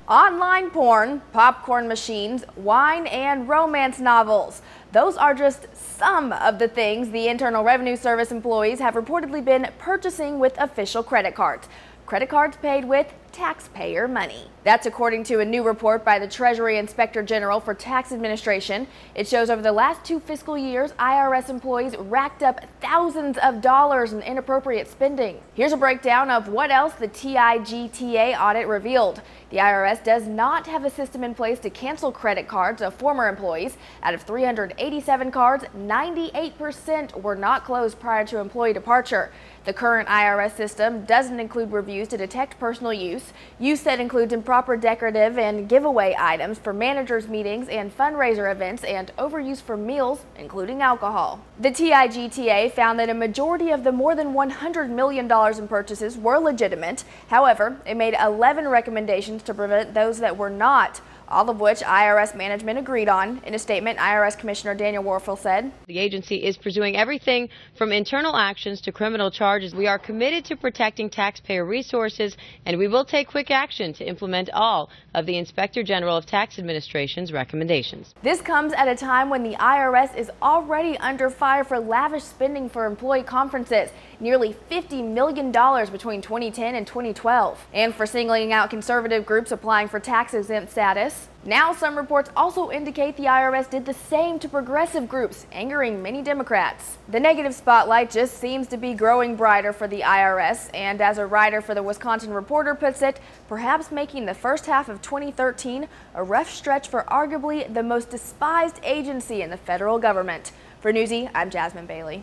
Online porn, popcorn machines, wine, and romance novels. Those are just some of the things the Internal Revenue Service employees have reportedly been purchasing with official credit cards. Credit cards paid with taxpayer money. That's according to a new report by the Treasury Inspector General for Tax Administration. It shows over the last 2 fiscal years, IRS employees racked up thousands of dollars in inappropriate spending. Here's a breakdown of what else the TIGTA audit revealed. The IRS does not have a system in place to cancel credit cards of former employees. Out of 387 cards, 98% were not closed prior to employee departure. The current IRS system doesn't include reviews to detect personal use that includes improper decorative and giveaway items for managers' meetings and fundraiser events, and overuse for meals, including alcohol. The TIGTA found that a majority of the more than $100 million in purchases were legitimate. However, it made 11 recommendations to prevent those that were not, all of which IRS management agreed on. In a statement, IRS Commissioner Daniel Warfel said, "The agency is pursuing everything from internal actions to criminal charges. We are committed to protecting taxpayer resources, and we will take quick action to implement all of the Inspector General of Tax Administration's recommendations." This comes at a time when the IRS is already under fire for lavish spending for employee conferences, nearly $50 million between 2010 and 2012, and for singling out conservative groups applying for tax-exempt status. Now, some reports also indicate the IRS did the same to progressive groups, angering many Democrats. The negative spotlight just seems to be growing brighter for the IRS, and as a writer for the Wisconsin Reporter puts it, perhaps making the first half of 2013 a rough stretch for arguably the most despised agency in the federal government. For Newsy, I'm Jasmine Bailey.